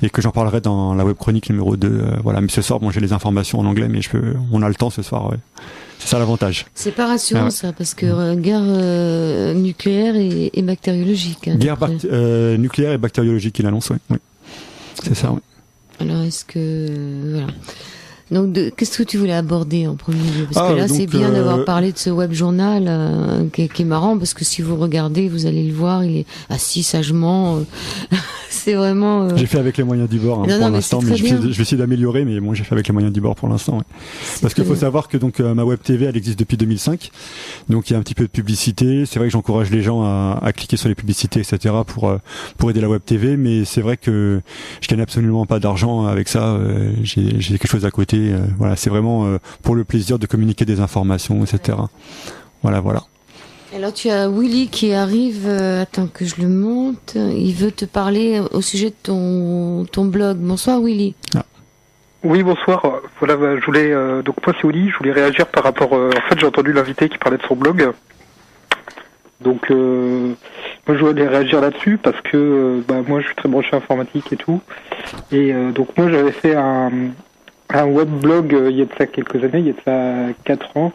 et que j'en parlerai dans la web chronique numéro 2. Voilà, mais ce soir, bon, j'ai les informations en anglais, mais on a le temps ce soir. Ouais. C'est ça l'avantage. C'est pas rassurant ça, parce que guerre nucléaire et bactériologique. Hein, guerre nucléaire et bactériologique, il annonce, oui. C'est ça, oui. Alors, est-ce que... voilà. Donc, qu'est-ce que tu voulais aborder en premier lieu? Parce que là, c'est bien d'avoir parlé de ce web journal qui est marrant, parce que si vous regardez, vous allez le voir, il est assis sagement. C'est vraiment... J'ai fait avec les moyens du bord pour l'instant, mais je vais essayer d'améliorer, mais bon, j'ai fait avec les moyens du bord pour l'instant. Ouais. Parce qu'il faut savoir que donc ma web TV, elle existe depuis 2005, donc il y a un petit peu de publicité. C'est vrai que j'encourage les gens à cliquer sur les publicités, etc. pour aider la web TV, mais c'est vrai que je gagne absolument pas d'argent avec ça. J'ai quelque chose à côté. Voilà, c'est vraiment pour le plaisir de communiquer des informations, etc. Voilà. Alors tu as Willy qui arrive, attends que je le monte, il veut te parler au sujet de ton blog. Bonsoir Willy. Oui, bonsoir. Voilà, je voulais donc moi c'est Willy, je voulais réagir par rapport en fait, j'ai entendu l'invité qui parlait de son blog. Donc moi je voulais réagir là-dessus parce que moi je suis très branché informatique et tout. Et donc moi j'avais fait un webblog il y a de ça quelques années, il y a de ça 4 ans.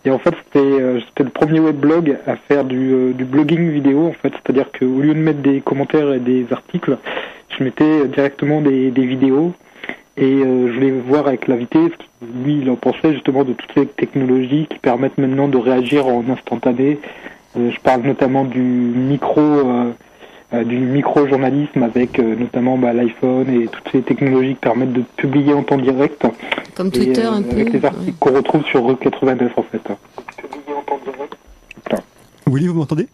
Et en fait, c'était le premier weblog à faire du blogging vidéo, en fait. C'est-à-dire qu'au lieu de mettre des commentaires et des articles, je mettais directement des vidéos. Et je voulais voir avec l'invité ce qu'il lui il en pensait justement de toutes ces technologies qui permettent maintenant de réagir en instantané. Je parle notamment du micro-journalisme avec notamment l'iPhone et toutes ces technologies qui permettent de publier en temps direct. Comme Twitter un peu. Avec les articles qu'on retrouve sur Route 89 en fait. Publier en temps direct. Willy, vous m'entendez ?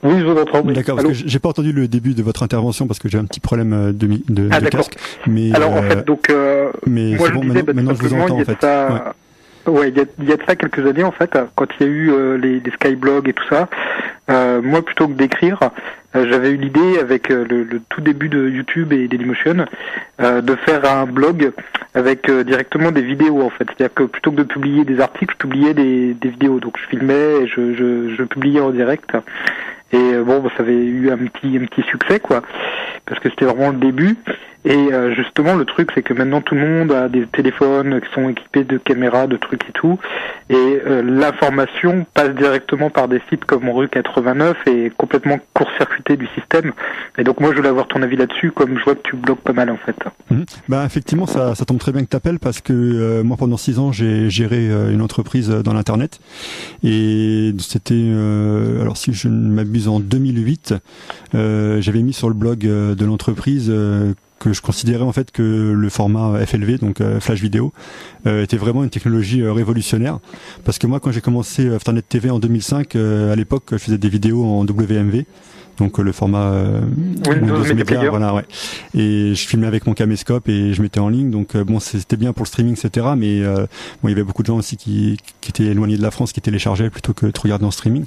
Oui, je vous entends. D'accord, parce que j'ai pas entendu le début de votre intervention parce que j'ai un petit problème de casque. Mais, alors en fait, donc mais moi c'est bon, maintenant je vous entends en fait. Ouais, il y a de ça quelques années en fait, quand il y a eu les skyblogs et tout ça. Moi, plutôt que d'écrire, j'avais eu l'idée avec le tout début de YouTube et Dailymotion de faire un blog avec directement des vidéos en fait. C'est-à-dire que plutôt que de publier des articles, je publiais des vidéos. Donc je filmais et je publiais en direct. Et ça avait eu un petit succès quoi, parce que c'était vraiment le début. Et justement le truc c'est que maintenant tout le monde a des téléphones qui sont équipés de caméras, de trucs et tout, et l'information passe directement par des sites comme Rue 89 et complètement court-circuité du système. Et donc moi je voulais avoir ton avis là-dessus, comme je vois que tu blogues pas mal en fait. Effectivement ça tombe très bien que t'appelles parce que moi pendant 6 ans j'ai géré une entreprise dans l'internet et c'était alors si je ne m'abuse en 2008 j'avais mis sur le blog de l'entreprise que je considérais en fait que le format FLV, donc Flash Vidéo, était vraiment une technologie révolutionnaire. Parce que moi, quand j'ai commencé Afternet TV en 2005, à l'époque, je faisais des vidéos en WMV, donc le format Windows Media, voilà, ouais. Et je filmais avec mon caméscope et je mettais en ligne. Donc c'était bien pour le streaming, etc. Mais il y avait beaucoup de gens aussi qui étaient éloignés de la France, qui téléchargeaient plutôt que de regarder en streaming.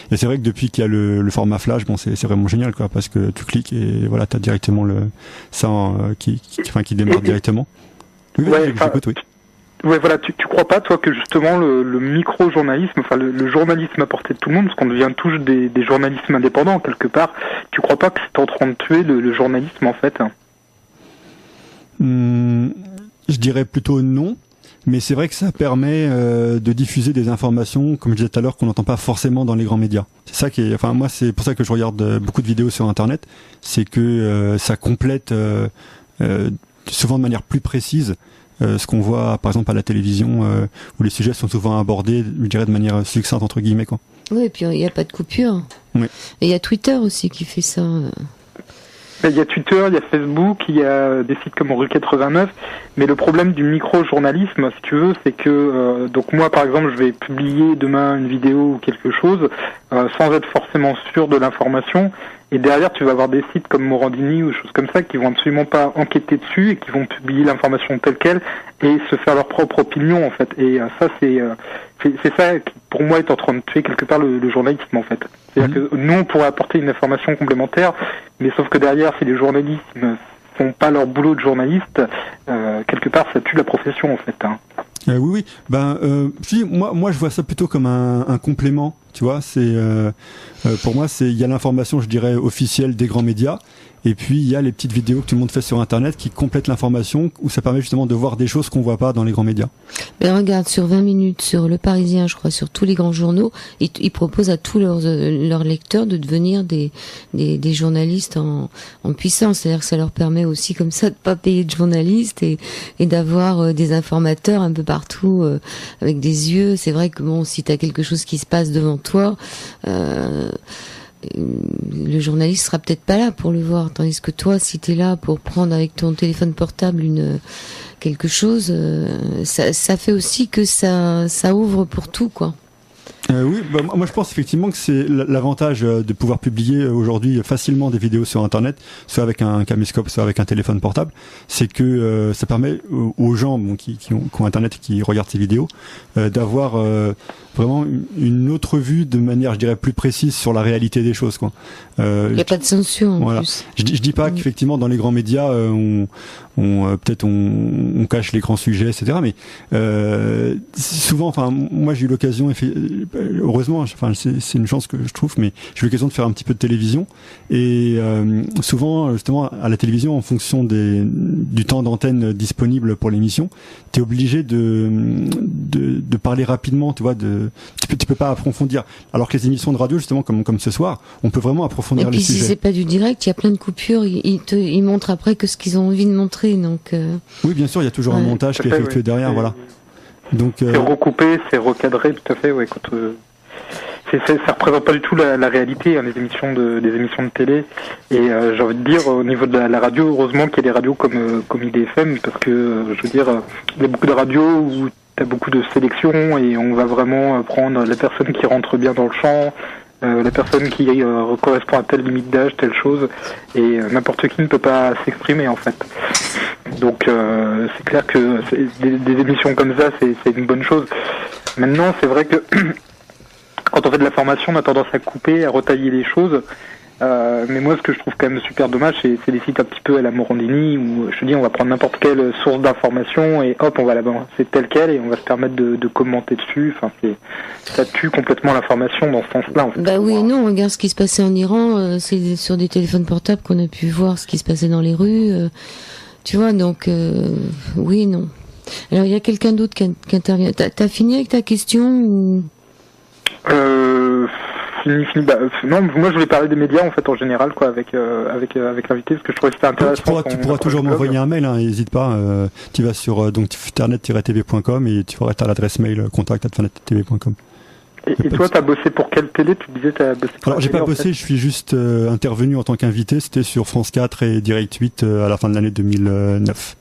Et c'est vrai que depuis qu'il y a le format Flash, c'est vraiment génial, quoi, parce que tu cliques et voilà, t'as directement qui démarre directement. Oui, j'écoute, oui. Ouais, voilà, tu crois pas, toi, que justement le micro-journalisme, enfin le journalisme à portée de tout le monde, parce qu'on devient tous des journalismes indépendants quelque part, tu crois pas que c'est en train de tuer le journalisme en fait? Je dirais plutôt non, mais c'est vrai que ça permet de diffuser des informations, comme je disais tout à l'heure, qu'on n'entend pas forcément dans les grands médias. C'est ça qui est, enfin moi c'est pour ça que je regarde beaucoup de vidéos sur Internet, c'est que ça complète souvent de manière plus précise ce qu'on voit par exemple à la télévision où les sujets sont souvent abordés, je dirais de manière succincte entre guillemets quoi. Oui, et puis il n'y a pas de coupure. Oui. Et il y a Twitter aussi qui fait ça. Il y a Twitter, il y a Facebook, il y a des sites comme Rue 89, mais le problème du micro-journalisme, si tu veux, c'est que donc moi par exemple je vais publier demain une vidéo ou quelque chose sans être forcément sûr de l'information, et derrière tu vas avoir des sites comme Morandini ou choses comme ça qui vont absolument pas enquêter dessus et qui vont publier l'information telle quelle et se faire leur propre opinion en fait. Et ça c'est ça qui pour moi est en train de tuer quelque part le journalisme en fait. C'est-à-dire que nous on pourrait apporter une information complémentaire, mais sauf que derrière si les journalistes ne font pas leur boulot de journaliste, quelque part ça tue la profession en fait. Oui. Moi je vois ça plutôt comme un complément. Tu vois, c'est pour moi il y a l'information, je dirais, officielle des grands médias. Et puis il y a les petites vidéos que tout le monde fait sur Internet qui complètent l'information, où ça permet justement de voir des choses qu'on voit pas dans les grands médias. Ben regarde, sur 20 minutes, sur Le Parisien, je crois, sur tous les grands journaux, ils proposent à tous leurs lecteurs de devenir des journalistes en puissance. C'est-à-dire que ça leur permet aussi comme ça de pas payer de journalistes et d'avoir des informateurs un peu partout avec des yeux. C'est vrai que bon, si t'as quelque chose qui se passe devant toi, le journaliste sera peut-être pas là pour le voir, tandis que toi, si t'es là pour prendre avec ton téléphone portable quelque chose, ça fait aussi que ça ouvre pour tout, quoi. Oui, moi je pense effectivement que c'est l'avantage de pouvoir publier aujourd'hui facilement des vidéos sur Internet, soit avec un caméscope, soit avec un téléphone portable. C'est que ça permet aux gens qui ont Internet et qui regardent ces vidéos d'avoir vraiment une autre vue de manière, je dirais, plus précise sur la réalité des choses, quoi. Il n'y a pas de censure en plus. Je dis pas qu'effectivement dans les grands médias peut-être on cache les grands sujets, etc. Mais souvent, enfin moi j'ai eu l'occasion, heureusement, enfin c'est une chance que je trouve, mais j'ai eu l'occasion de faire un petit peu de télévision et souvent justement à la télévision, en fonction du temps d'antenne disponible pour l'émission, t'es obligé de parler rapidement, tu vois, tu peux pas approfondir. Alors que les émissions de radio, justement, comme ce soir, on peut vraiment approfondir les sujets. Et puis si c'est pas du direct, il y a plein de coupures, ils montrent après que ce qu'ils ont envie de montrer, donc. Oui, bien sûr, il y a toujours un montage qui est effectué derrière, voilà. Donc. C'est recoupé, c'est recadré, tout à fait, ouais. Quand ça représente pas du tout la réalité, hein, des émissions de télé. Et j'ai envie de dire, au niveau de la radio, heureusement qu'il y a des radios comme IDFM, parce que je veux dire, il y a beaucoup de radios où t'as beaucoup de sélection et on va vraiment prendre la personne qui rentre bien dans le champ, la personne qui correspond à telle limite d'âge, telle chose, et n'importe qui ne peut pas s'exprimer en fait. Donc c'est clair que des émissions comme ça, c'est une bonne chose. Maintenant, c'est vrai que quand on fait de la formation, on a tendance à couper, à retailler les choses. Mais moi, ce que je trouve quand même super dommage, c'est des sites un petit peu à la Morandini où je te dis, on va prendre n'importe quelle source d'information et hop, on va là-bas. C'est tel quel et on va se permettre de commenter dessus. Enfin, ça tue complètement l'information dans ce sens-là. En fait. Bah oui et non, regarde ce qui se passait en Iran. C'est sur des téléphones portables qu'on a pu voir ce qui se passait dans les rues. Tu vois, donc oui et non. Alors, il y a quelqu'un d'autre qui intervient. T'as fini avec ta question ou... non, moi je voulais parler des médias en fait en général, quoi, avec l'invité, parce que je trouvais que c'était intéressant. Tu pourras toujours m'envoyer un mail, hein, n'hésite pas. Tu vas sur internet-tv.com et tu auras l'adresse mail contact@internet-tv.com. Et toi, t'as bossé pour quelle télé? Tu disais t'as bossé pour... Alors j'ai pas bossé, je suis juste intervenu en tant qu'invité. C'était sur France 4 et Direct 8 à la fin de l'année 2009.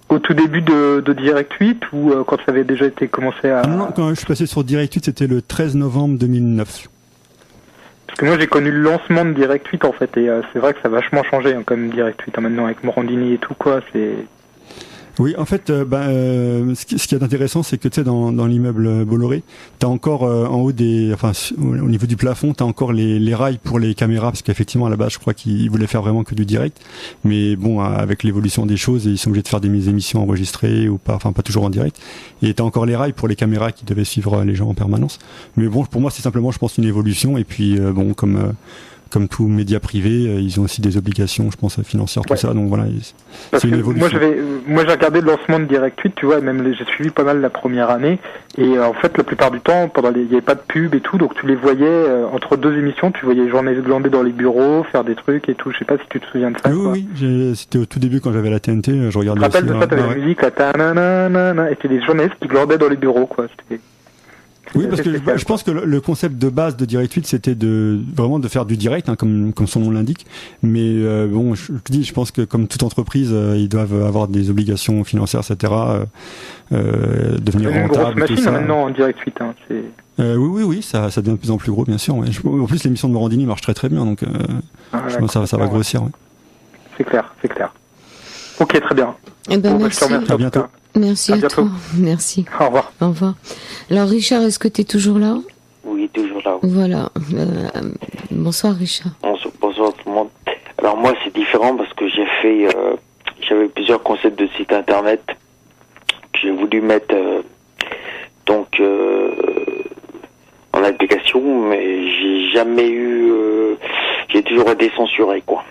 Au tout début de Direct 8 ou quand ça avait déjà été commencé à... Non, quand je suis passé sur Direct 8, c'était le 13 novembre 2009. Parce que moi j'ai connu le lancement de Direct 8 en fait, et c'est vrai que ça a vachement changé hein, comme Direct 8 hein, maintenant avec Morandini et tout, quoi, c'est... Oui, en fait, ce qui est intéressant, c'est que tu sais, dans l'immeuble Bolloré, t'as encore en haut au niveau du plafond, t'as encore les rails pour les caméras, parce qu'effectivement à la base, je crois qu'ils voulaient faire vraiment que du direct, mais bon, avec l'évolution des choses, ils sont obligés de faire des émissions enregistrées ou pas, enfin pas toujours en direct. Et t'as encore les rails pour les caméras qui devaient suivre les gens en permanence. Mais bon, pour moi, c'est simplement, je pense, une évolution. Et puis bon, comme tout média privé, ils ont aussi des obligations, je pense, financières, tout ça. Donc voilà, c'est une évolution. Moi, j'ai regardé le lancement de Direct 8, tu vois, et même j'ai suivi pas mal la première année. Et en fait, la plupart du temps, il n'y avait pas de pub et tout, donc tu les voyais entre deux émissions, tu voyais les journalistes glander dans les bureaux, faire des trucs et tout. Je sais pas si tu te souviens de ça. Oui, c'était au tout début quand j'avais la TNT, je regardais. Je me rappelle de ça, t'avais la musique, là, et c'était des journalistes qui glandaient dans les bureaux, quoi. Oui, parce que je pense que le concept de base de Direct 8, c'était vraiment de faire du direct, hein, comme son nom l'indique. Mais bon, je pense que comme toute entreprise, ils doivent avoir des obligations financières, etc. Devenir rentable. C'est une grosse machine maintenant en Direct 8. Hein, oui, ça devient de plus en plus gros, bien sûr. Ouais. En plus, l'émission de Morandini marche très très bien, donc je pense que ça va grossir. Ouais. C'est clair. Ok, très bien. Eh ben, merci. À bientôt. Merci à toi. Merci. Au revoir. Au revoir. Alors Richard, est-ce que tu es toujours là? Oui, toujours là. Voilà. Bonsoir Richard. Bonsoir tout le monde. Alors moi c'est différent parce que j'avais plusieurs concepts de sites internet que j'ai voulu mettre en application, mais j'ai toujours été censuré, quoi.